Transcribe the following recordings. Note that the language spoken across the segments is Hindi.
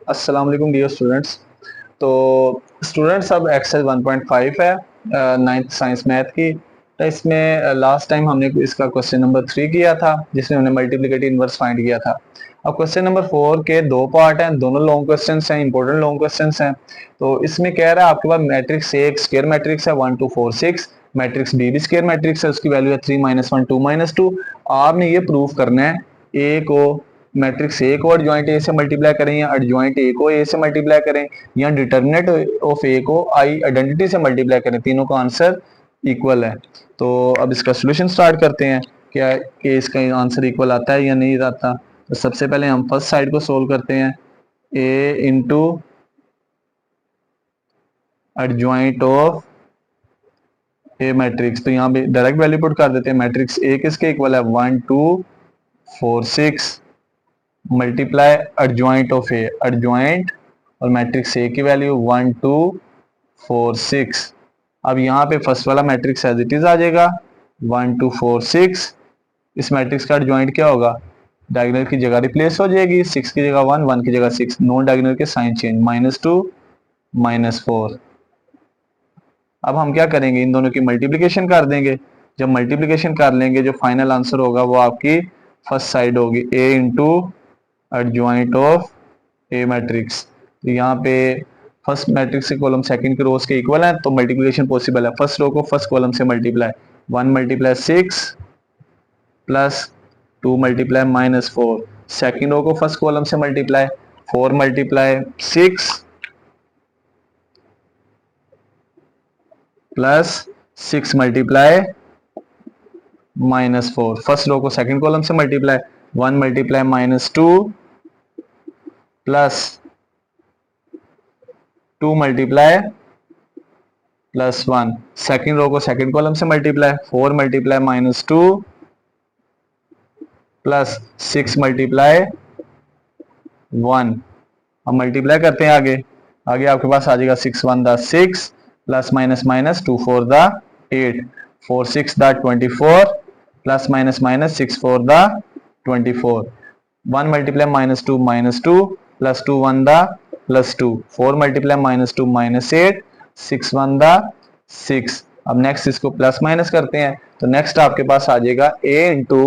अस्सलाम वालेकुम डियर स्टूडेंट्स। तो स्टूडेंट्स अब एक्सेल 1.5 है नाइन्थ साइंस मैथ की। तो इसमें लास्ट टाइम हमने इसका क्वेश्चन नंबर 3 किया था जिसमें हमने मल्टीप्लिकेटिव इनवर्स फाइंड किया था। अब क्वेश्चन नंबर 4 के दो पार्ट हैं, दोनों लॉन्ग क्वेश्चंस हैं, इंपॉर्टेंट लॉन्ग क्वेश्चंस हैं। तो इसमें कह रहा है आपके पास मैट्रिक्स ए एक स्क्वायर मैट्रिक्स है 1 2 4 6, मैट्रिक्स बी भी स्क्वायर मैट्रिक्स है, उसकी वैल्यू है 3 -1 2 -2। आपने ये प्रूव करना है ए को मैट्रिक्स ए को एडजॉइंट ए से मल्टीप्लाई करें या एडजॉइंट ए को ए से मल्टीप्लाई करें या डिटर्मिनेंट ऑफ ए को आई आइडेंटिटी से मल्टीप्लाई करें, तीनों का आंसर इक्वल है। तो अब इसका सोल्यूशन स्टार्ट करते हैं, क्या कि इसका आंसर इक्वल आता है या नहीं आता। तो सबसे पहले हम फर्स्ट साइड को सोल्व करते हैं, A into adjoint of A matrix. तो यहाँ पे डायरेक्ट वैल्यू पुट कर देते हैं, मैट्रिक्स ए किसके इक्वल है 1 2 4 6 multiply adjoint of A, adjoint और मैट्रिक्स ए की वैल्यू 1 2 4 6। अब यहाँ पे फर्स्ट वाला मैट्रिक्स एज इट इज आ जाएगा 1 2 4 6। इस मैट्रिक्स का एडजॉइंट क्या होगा, डायगोनल की जगह रिप्लेस हो जाएगी, 6 की जगह 1 1 की जगह 6, नॉन डायगोनल के साइन चेंज, -2 -4। अब हम क्या करेंगे, इन दोनों की मल्टीप्लिकेशन कर देंगे। जब मल्टीप्लिकेशन कर लेंगे जो फाइनल आंसर होगा वो आपकी फर्स्ट साइड होगी, A into adjoint of A matrix. तो यहाँ पे फर्स्ट मैट्रिक्स के कॉलम सेकंड के रोज के इक्वल है तो मल्टीप्लिकेशन पॉसिबल है। फर्स्ट रो को फर्स्ट कॉलम से multiply, 1 multiply 6 plus 2 multiply -4। Second row को फर्स्ट कॉलम से multiply, 4 multiply 6 plus 6 multiply -4। First row को सेकंड कॉलम से multiply, 1 multiply -2 plus 2 multiply +1। Second row को सेकंड कॉलम से मल्टीप्लाई, 4 मल्टीप्लाई -2 प्लस 6 मल्टीप्लाई 1। अब मल्टीप्लाई करते हैं आगे, आगे आपके पास आ जाएगा 6 1 the 6 plus minus minus 2 4 the 8, 4 6 the 24 plus minus minus 6 4 the 24। 1 multiply -2 plus 2 1 the +2, 4 multiply -2 -8, 6 1 the 6। अब नेक्स्ट इसको प्लस माइनस करते हैं तो नेक्स्ट आपके पास आ जाएगा a into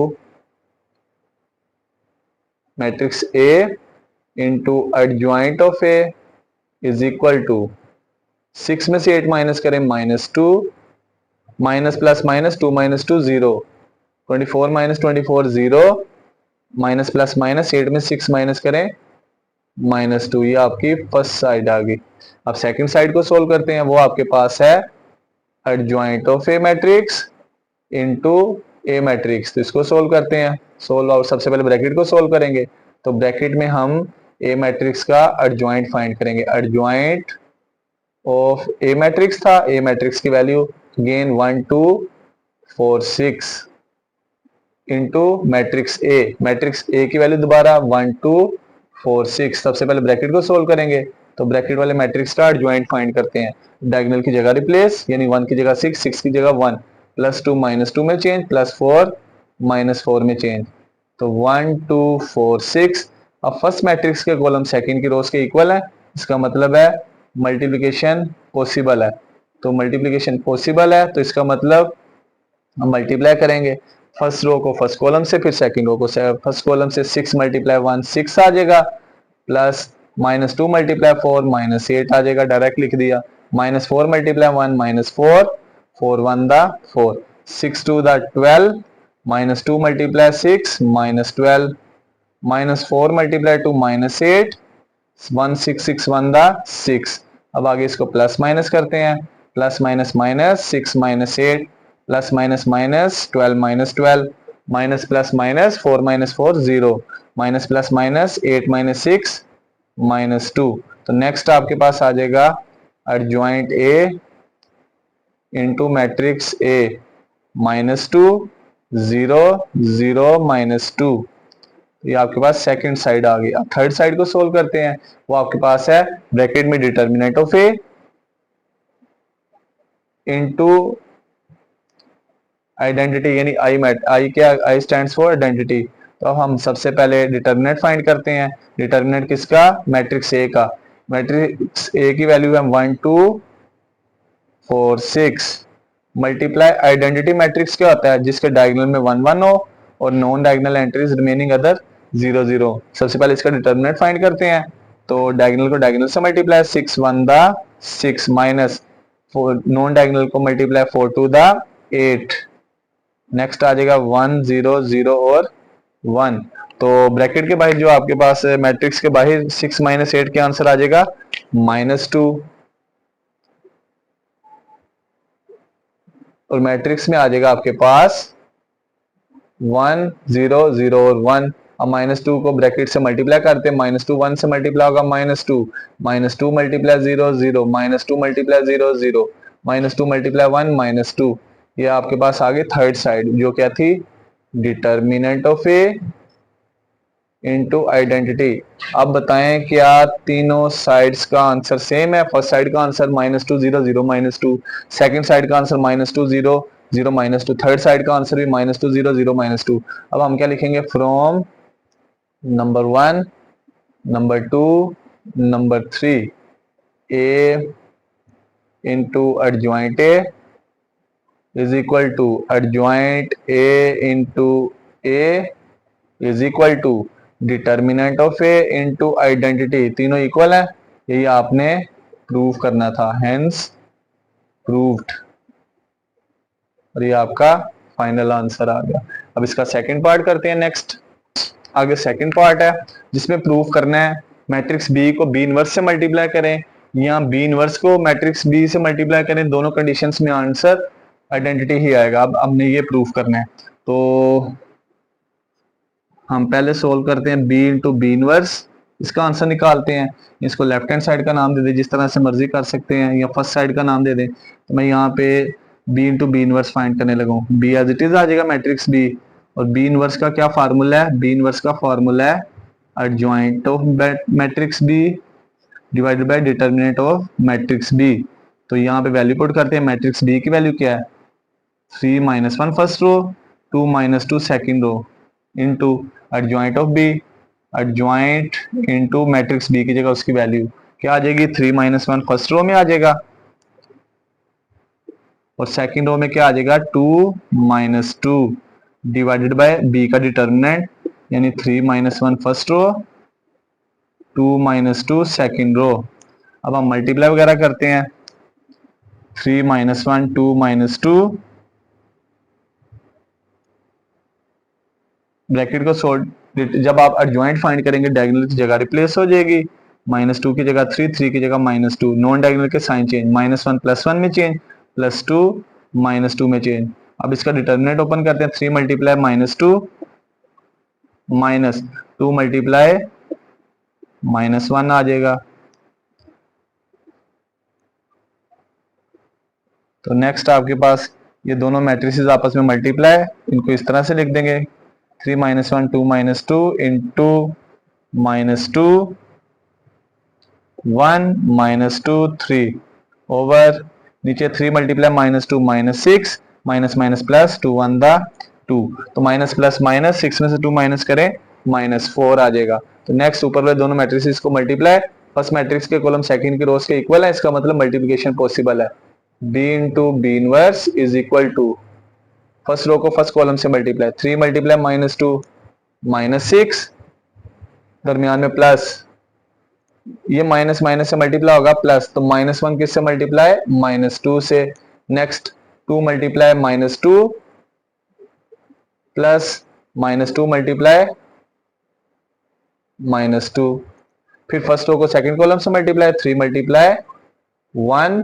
matrix a into adjoint of a is equal to 6 में से 8 माइनस करें -2, minus plus minus 2 -2 0, 24 -24 0, minus plus minus 8 में 6 माइनस करें -2। ये आपकी फर्स्ट साइड आ गई। अब सेकंड साइड को सोल्व करते हैं, वो आपके पास है adjoint of A matrix into A matrix. तो इसको सोल्व करते हैं, सोल्व और सबसे पहले ब्रैकेट को सोल्व करेंगे। तो ब्रैकेट में हम ए मैट्रिक्स का एडजॉइंट फाइंड करेंगे, एडजॉइंट ऑफ ए मैट्रिक्स था, ए मैट्रिक्स की value again 1 2 4 6 into matrix A की वैल्यू दोबारा 1 2 4 6। सबसे पहले ब्रैकेट को सोल्व करेंगे तो ब्रैकेट वाले मैट्रिक्स का एडजॉइंट फाइंड करते हैं, डायगोनल की जगह रिप्लेस, यानी 1 की जगह 6 6 की जगह 1, +2 -2 में चेंज, +4 -4 में चेंज। तो 1 2 4 6। अब फर्स्ट मैट्रिक्स के कॉलम सेकंड की रोज के इक्वल है, इसका मतलब है मल्टीप्लिकेशन पॉसिबल है। तो मल्टीप्लिकेशन पॉसिबल है तो इसका मतलब हम मल्टीप्लाई करेंगे फर्स्ट रो को फर्स्ट कॉलम से, फिर सेकंड रो को फर्स्ट कॉलम से, 6 मल्टीप्लाई 1 6 आ जाएगा, प्लस -2 मल्टीप्लाई 4 -8 आ जाएगा, डायरेक्ट लिख दिया, -4 multiply 1 -4, 4 1 the 4, 6 2 the 12, -2 multiply 6 -12, -4 multiply 2 -8, 1 6 6 1 the 6। अब आगे इसको प्लस माइनस करते हैं, plus minus minus 6 -8 plus minus minus 12 -12, minus plus minus 4 -4 0, minus plus minus 8 -6 -2। तो नेक्स्ट आपके पास आ जाएगा adjoint A into matrix A, -2 0 0 -2। ये आपके पास सेकंड साइड आ गई। अब थर्ड साइड को सोल्व करते हैं, वो आपके पास है ब्रैकेट में determinant of A into identity, यानी आई क्या, आई स्टैंड्स फॉर आइडेंटिटी, तो अब हम सबसे पहले डिटर्मिनेंट फाइंड करते हैं। डिटर्मिनेंट किसका? मैट्रिक्स ए का। मैट्रिक्स ए की वैल्यू है 1 2 4 6 मल्टीप्लाई आइडेंटिटी मैट्रिक्स क्या होता है? जिसके डायगोनल में 1 1 हो और non diagonal entries remaining other 0 0। सबसे पहले इसका डिटर्मिनेंट फाइंड करते हैं। तो डायगोनल को डायगोनल से मल्टीप्लाई 6 1 दा 6 माइनस नॉन डायगोनल को मल्टीप्लाई 4 2 दा 8। नेक्स्ट आ जाएगा 1 0 0 और 1। तो ब्रैकेट के बाहर जो आपके पास मैट्रिक्स के बाहर 6 माइनस 8 के आंसर आ जाएगा -2 और मैट्रिक्स में आ जाएगा आपके पास 1 0 0 और 1। अब -2 को ब्रैकेट से मल्टीप्लाई करते हैं। -2 1 से मल्टीप्लाई होगा -2 -2 मल्टीप्लाई 0 0 -2 मल्टीप्लाई 0 0 -2 मल्टीप्लाई 1 -2। ये आपके पास आ गई थर्ड साइड जो क्या थी? Determinant of A into identity. अब बताएं क्या तीनों साइड्स का आंसर सेम है? फर्स्ट साइड का आंसर -2 0 0 -2, सेकंड साइड का आंसर -2 0 0 -2, थर्ड साइड का आंसर भी -2 0 0 -2। अब हम क्या लिखेंगे? From number 1 number 2 number 3 A into adjoint A is equal to adjoint A into A is equal to determinant of A into identity. तीनों इक्वल है, यही आपने प्रूव करना था, हेंस प्रूव्ड। और ये आपका फाइनल आंसर आ गया। अब इसका सेकंड पार्ट करते हैं। नेक्स्ट आगे सेकंड पार्ट है जिसमें प्रूव करना है मैट्रिक्स बी को बी इनवर्स से मल्टीप्लाई करें या बी इनवर्स को मैट्रिक्स बी से मल्टीप्लाई करें, दोनों कंडीशंस में आंसर आइडेंटिटी ही आएगा। अब हमने ये प्रूव करना है, तो हम पहले सोल्व करते हैं बी इंटू बी इनवर्स, इसका आंसर निकालते हैं। इसको लेफ्ट हैंड साइड का नाम दे दें, जिस तरह से मर्जी कर सकते हैं, या फर्स्ट साइड का नाम दे दें। तो मैं यहाँ पे B into B inverse find करने लगा हूँ। बी एज इट इज आ जाएगा मैट्रिक्स बी, और बी इनवर्स का क्या फार्मूला है? बी इनवर्स का फार्मूला है adjoint of matrix B divided by determinant of matrix B. तो यहाँ पे वैल्यू पुट करते हैं। मैट्रिक्स बी की वैल्यू क्या है? 3 - 1 first row, 2 - 2 second row, into adjoint of B, adjoint into matrix B की जगह उसकी वैल्यू क्या आ जाएगी? 3 - 1 फर्स्ट रो में आ जाएगा, और सेकंड रो में क्या आ जाएगा? 2 - 2 डिवाइडेड बाय बी का डिटर्मिनेंट, यानी 3 - 1 फर्स्ट रो, 2 - 2 सेकंड रो। अब हम मल्टीप्लाई वगैरह करते हैं। 3 - 1 2 - 2, ब्रैकेट को जब आप एडजॉइंट फाइंड करेंगे डायगोनल की जगह रिप्लेस हो जाएगी। -2 की जगह 3, 3 की जगह -2, नॉन डायगोनल के साइन चेंज, -1 +1 में चेंज, +2 -2 में चेंज। अब इसका डिटर्मिनेंट ओपन करते हैं। 3 मल्टीप्लाई -2 -2 मल्टीप्लाई -1 आ जाएगा। तो नेक्स्ट आपके पास ये दोनों मैट्रिसेस आपस में मल्टीप्लाई, इनको इस तरह से लिख देंगे। 3 - 1 2 -2 इंटू -2 1 -2 3 ओवर नीचे 3 मल्टीप्लाई -2 -6 माइनस प्लस 2 1 दा 2। तो माइनस प्लस माइनस 6 में से 2 माइनस करें -4 आ जाएगा। तो नेक्स्ट ऊपर वाले दोनों मैट्रिसेस को मल्टीप्लाई, फर्स्ट मैट्रिक्स के कॉलम सेकंड के रोज के इक्वल है, इसका मतलब मल्टीप्लिकेशन पॉसिबल है। b into B inverse is equal to first row को फर्स्ट कॉलम से मल्टीप्लाई, 3 मल्टीप्लाई -2 -6, दरमियान में प्लस, ये माइनस माइनस से मल्टीप्लाई होगा प्लस, तो -1 किससे मल्टीप्लाई? -2 से। नेक्स्ट 2 मल्टीप्लाई -2 प्लस -2 मल्टीप्लाई -2, फिर फर्स्ट रो को सेकंड कॉलम से multiply, 3 multiply 1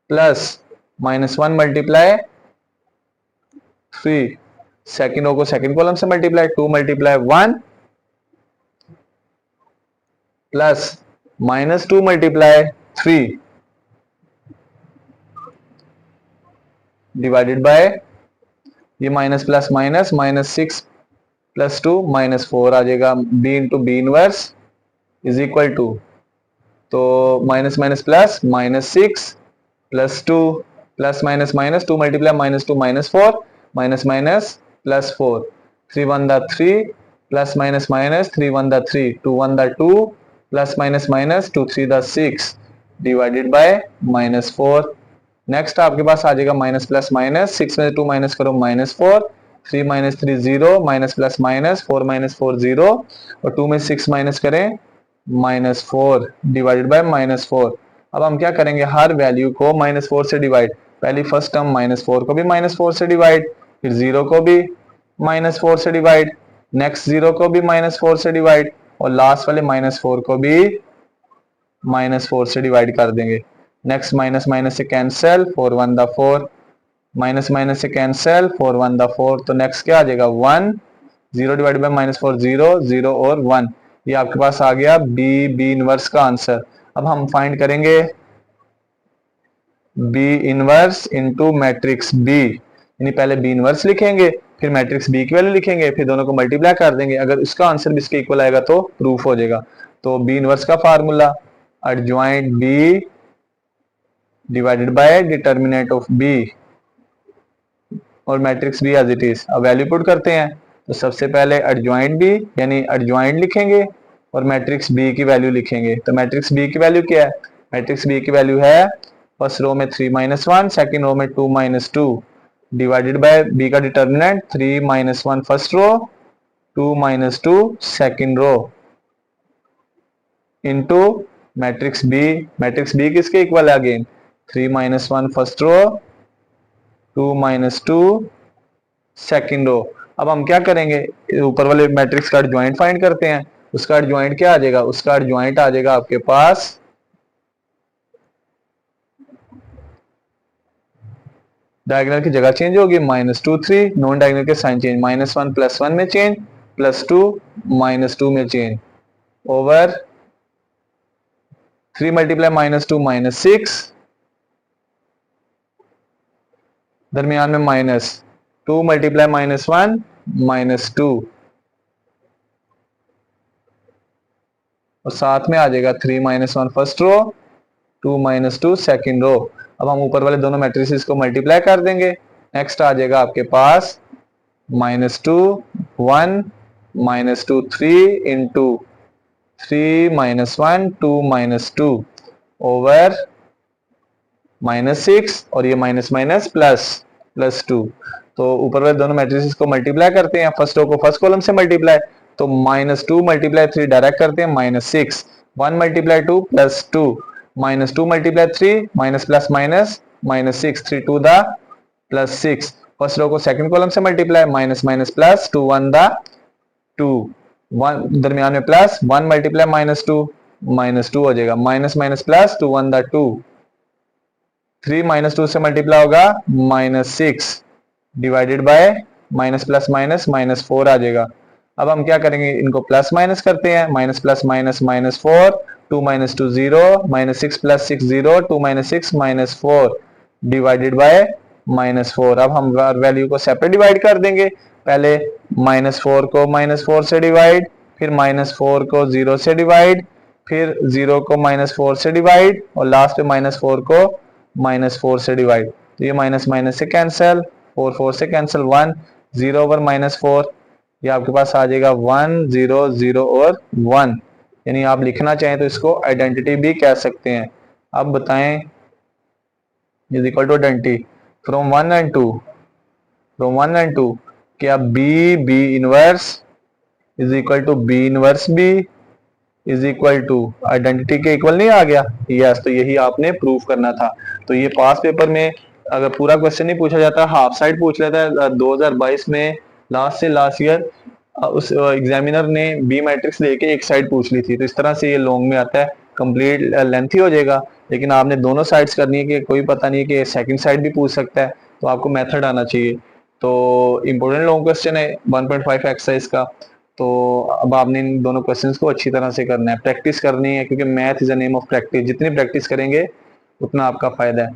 plus -1 multiply 3, second row को सेकंड कॉलम से multiply, 2 multiply 1 plus -2 multiply 3 divided by ये माइनस प्लस माइनस -6 + 2 -4 आ जाएगा। b into B inverse is equal to, तो minus minus plus -6 + 2 plus minus -2 multiply -2 -4 minus minus +4, 3 1 दा 3 प्लस माइनस माइनस 3 1 दा 3 2 1 दा 2 प्लस माइनस माइनस 2 3 दा 6 डिवाइडेड बाय -4। नेक्स्ट आपके पास आ जाएगा माइनस प्लस माइनस 6 में 2 माइनस करो -4 3 minus 3 0 minus plus minus 4 minus 4 0 और 2 में 6 माइनस करें -4 डिवाइडेड बाय -4। अब हम क्या करेंगे हर वैल्यू को -4 से डिवाइड। पहली फर्स्ट टर्म -4 को भी -4 से डिवाइड, फिर 0 को भी -4 से डिवाइड, नेक्स्ट 0 को भी -4 से डिवाइड और लास्ट वाले -4 को भी -4 से डिवाइड कर देंगे। नेक्स्ट माइनस माइनस से कैंसिल 4 1 दा 4 माइनस माइनस से कैंसिल 4 1 दा 4 तो नेक्स्ट क्या आ जाएगा 1 0 डिवाइड बाय -4 0 0 और 1। ये आपके पास आ गया बी इनवर्स का आंसर। अब हम फाइंड करेंगे B inverse into matrix B, यानी पहले बी इनवर्स लिखेंगे फिर मैट्रिक्स बी की वैल्यू लिखेंगे फिर दोनों को मल्टीप्लाई कर देंगे। अगर इसका आंसर भी इसके इक्वल आएगा तो प्रूफ हो जाएगा। तो बी इनवर्स का formula adjoint B divided by determinant of B और matrix B as it is. अब वैल्यू पुट करते हैं तो सबसे पहले एडजॉइंट बी यानी एडजॉइंट लिखेंगे और मैट्रिक्स बी की वैल्यू लिखेंगे। तो मैट्रिक्स बी की वैल्यू क्या है? मैट्रिक्स बी की वैल्यू है फर्स्ट रो में 3 1 सेकेंड रो में 2 2 डिवाइडेड बाय बी का determinant 3 1 first row 2 2 second row into matrix B किसके इक्वल है? Again 3 1 first row 2 2 second row. अब हम क्या करेंगे ऊपर वाले मैट्रिक्स का एडजॉइंट फाइंड करते हैं। उसका एडजॉइंट क्या आ जाएगा? उसका एडजॉइंट आ जाएगा आपके पास डायगोनल की जगह चेंज होगी -2 3 नॉन डायगोनल के साइन चेंज -1 +1 में चेंज +2 -2 में चेंज ओवर 3 मल्टीप्लाई -2 -6 दरमियान में -2 मल्टीप्लाई -1 -2 और साथ में आ जाएगा 3 1 फर्स्ट रो 2 2 सेकेंड रो। अब हम ऊपर वाले दोनों मैट्रिसेस को मल्टीप्लाई कर देंगे। नेक्स्ट आ जाएगा आपके पास -2 1 -2 3 इंटू 3 1 2 2 ओवर -6 और ये माइनस माइनस +2। तो ऊपर वाले दोनों मैट्रिसेस को मल्टीप्लाई करते हैं। फर्स्ट रो को फर्स्ट कॉलम से मल्टीप्लाई तो -2 मल्टीप्लाई 3 डायरेक्ट करते हैं -6 1 multiply 2 +2 -2 multiply 3 minus plus minus -6 3 2 दा +6 फर्स्ट रो को सेकंड कॉलम से मल्टीप्लाई माइनस माइनस प्लस 2 1 दा 2 1 दरमियान में प्लस 1 मल्टीप्लाई -2 हो जाएगा माइनस माइनस प्लस 2 1 दा 2 3 -2 से मल्टीप्लाई होगा -6 divided by minus plus minus -4 आ जाएगा। अब हम क्या करेंगे इनको प्लस माइनस करते हैं minus plus minus -4 2 2 0 -6 + 6 0 2 6 -4 divided by -4। अब हम वैल्यू को सेपरेट डिवाइड कर देंगे। पहले -4 को -4 से डिवाइड फिर -4 को 0 से डिवाइड फिर 0 को -4 से डिवाइड और लास्ट पे -4 को -4 से डिवाइड। तो ये माइनस माइनस से कैंसिल 4 4 से कैंसिल 1 0 ओवर -4 ये आपके पास आ जाएगा 1 0 0 और 1। यानी आप लिखना चाहें तो इसको आइडेंटिटी भी कह सकते हैं। अब बताएं is equal to identity from 1 and 2 क्या B inverse is equal to B inverse B is equal to identity के इक्वल नहीं आ गया? यस, तो यही आपने प्रूव करना था। तो ये पास पेपर में अगर पूरा क्वेश्चन नहीं पूछा जाता हाफ साइड पूछ लेता है। 2022 में लास्ट से लास्ट ईयर उस एग्जामिनर ने बी मैट्रिक्स लेके एक साइड पूछ ली थी। तो इस तरह से ये लॉन्ग में आता है, कंप्लीट लेंथी हो जाएगा। लेकिन आपने दोनों साइड्स करनी है कि कोई पता नहीं है कि सेकंड साइड भी पूछ सकता है, तो आपको मेथड आना चाहिए। तो इम्पोर्टेंट लॉन्ग क्वेश्चन है 1.5 एक्सरसाइज का। तो अब आपने इन दोनों क्वेश्चंस को अच्छी तरह से करना है, प्रैक्टिस करनी है, क्योंकि math is a name of practice. जितनी प्रैक्टिस करेंगे उतना आपका फायदा है।